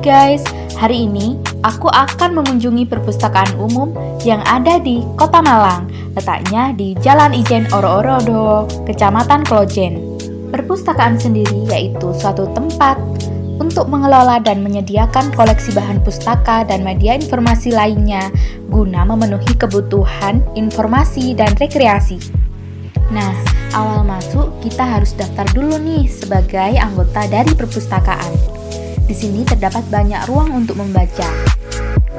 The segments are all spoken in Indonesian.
guys, hari ini aku akan mengunjungi perpustakaan umum yang ada di Kota Malang, letaknya di Jalan Ijen Oro-Orodo, Kecamatan Klojen. Perpustakaan sendiri yaitu suatu tempat untuk mengelola dan menyediakan koleksi bahan pustaka dan media informasi lainnya guna memenuhi kebutuhan informasi dan rekreasi. Nah, awal masuk kita harus daftar dulu nih sebagai anggota dari perpustakaan. Di sini terdapat banyak ruang untuk membaca.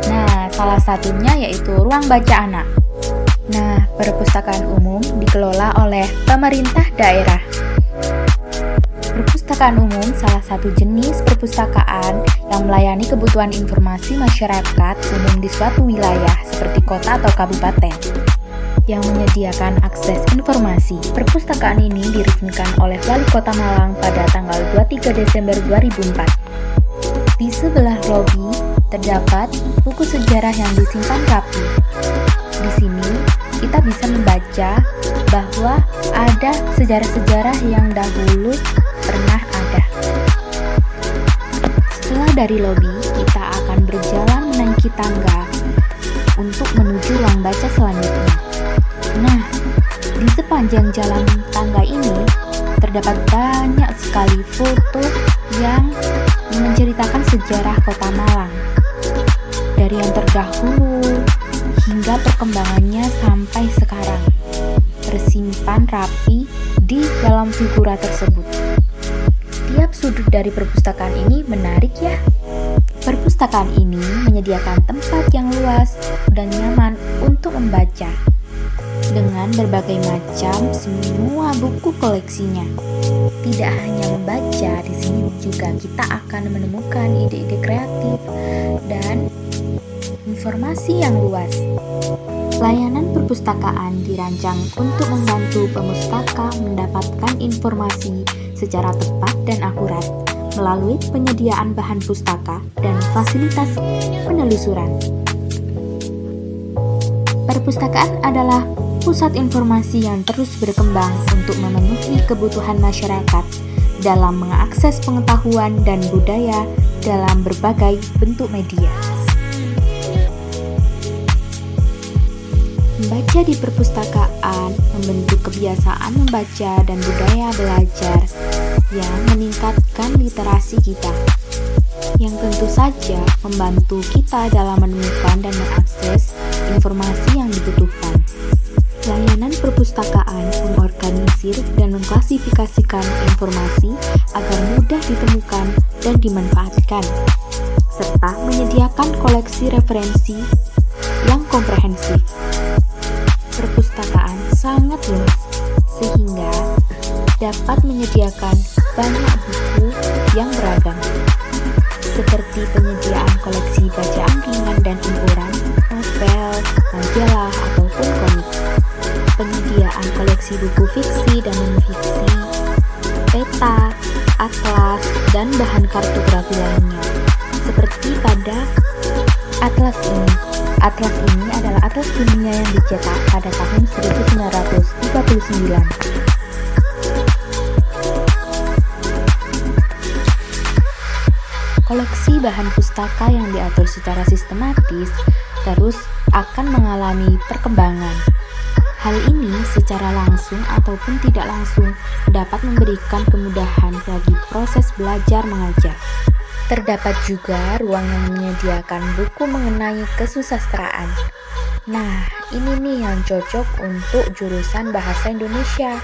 Nah, salah satunya yaitu ruang baca anak. Nah, perpustakaan umum dikelola oleh pemerintah daerah. Perpustakaan umum salah satu jenis perpustakaan yang melayani kebutuhan informasi masyarakat umum di suatu wilayah seperti kota atau kabupaten yang menyediakan akses informasi. Perpustakaan ini diresmikan oleh Wali Kota Malang pada tanggal 23 Desember 2004. Di sebelah lobi terdapat buku sejarah yang disimpan rapi. Di sini kita bisa membaca bahwa ada sejarah-sejarah yang dahulu pernah ada. Setelah dari lobi, kita akan berjalan menaiki tangga untuk menuju ruang baca selanjutnya. Nah, di sepanjang jalan tangga ini terdapat banyak sekali foto yang menceritakan sejarah Kota Malang. Dari yang terdahulu hingga perkembangannya sampai sekarang, tersimpan rapi di dalam figura tersebut. Tiap sudut dari perpustakaan ini menarik ya. Perpustakaan ini menyediakan tempat yang luas dan nyaman untuk membaca dengan berbagai macam semua buku koleksinya. Tidak hanya membaca, di sini juga kita akan menemukan ide-ide kreatif dan informasi yang luas. Layanan perpustakaan dirancang untuk membantu pemustaka mendapatkan informasi secara tepat dan akurat melalui penyediaan bahan pustaka dan fasilitas penelusuran. Perpustakaan adalah pusat informasi yang terus berkembang untuk memenuhi kebutuhan masyarakat dalam mengakses pengetahuan dan budaya dalam berbagai bentuk media. Membaca di perpustakaan membentuk kebiasaan membaca dan budaya belajar yang meningkatkan literasi kita, yang tentu saja membantu kita dalam menemukan dan mengakses informasi yang dibutuhkan. Layanan perpustakaan mengorganisir dan mengklasifikasikan informasi agar mudah ditemukan dan dimanfaatkan, serta menyediakan koleksi referensi yang komprehensif. Perpustakaan sangat luas, sehingga dapat menyediakan banyak buku yang beragam, seperti penyediaan koleksi bacaan ringan dan ukuran, novel, majalah, ataupun komik. Penyediaan koleksi buku fiksi dan non-fiksi, peta, atlas, dan bahan kartografi lainnya, seperti pada atlas ini. Atlas ini adalah atlas dunia yang dicetak pada tahun 1939. Koleksi bahan pustaka yang diatur secara sistematis terus akan mengalami perkembangan. Hal ini secara langsung ataupun tidak langsung dapat memberikan kemudahan bagi proses belajar mengajar. Terdapat juga ruang yang menyediakan buku mengenai kesusastraan. Nah, ini nih yang cocok untuk jurusan Bahasa Indonesia,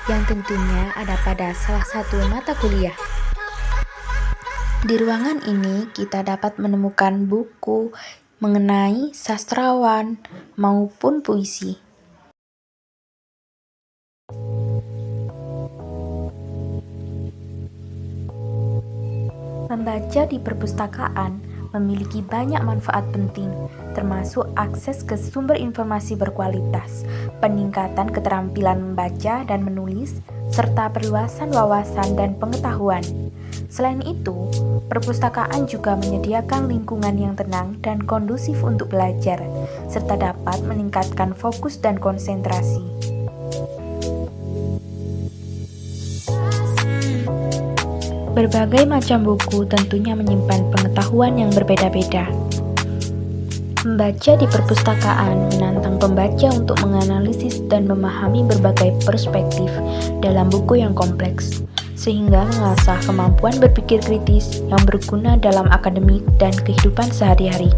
yang tentunya ada pada salah satu mata kuliah. Di ruangan ini kita dapat menemukan buku mengenai sastrawan maupun puisi. Membaca di perpustakaan memiliki banyak manfaat penting, termasuk akses ke sumber informasi berkualitas, peningkatan keterampilan membaca dan menulis, serta perluasan wawasan dan pengetahuan. Selain itu, perpustakaan juga menyediakan lingkungan yang tenang dan kondusif untuk belajar, serta dapat meningkatkan fokus dan konsentrasi. Berbagai macam buku tentunya menyimpan pengetahuan yang berbeda-beda. Membaca di perpustakaan menantang pembaca untuk menganalisis dan memahami berbagai perspektif dalam buku yang kompleks, sehingga mengasah kemampuan berpikir kritis yang berguna dalam akademik dan kehidupan sehari-hari.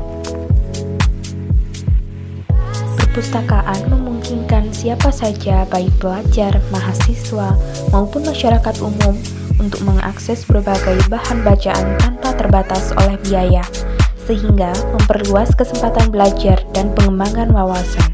Perpustakaan memungkinkan siapa saja, baik pelajar, mahasiswa, maupun masyarakat umum, untuk mengakses berbagai bahan bacaan tanpa terbatas oleh biaya, sehingga memperluas kesempatan belajar dan pengembangan wawasan.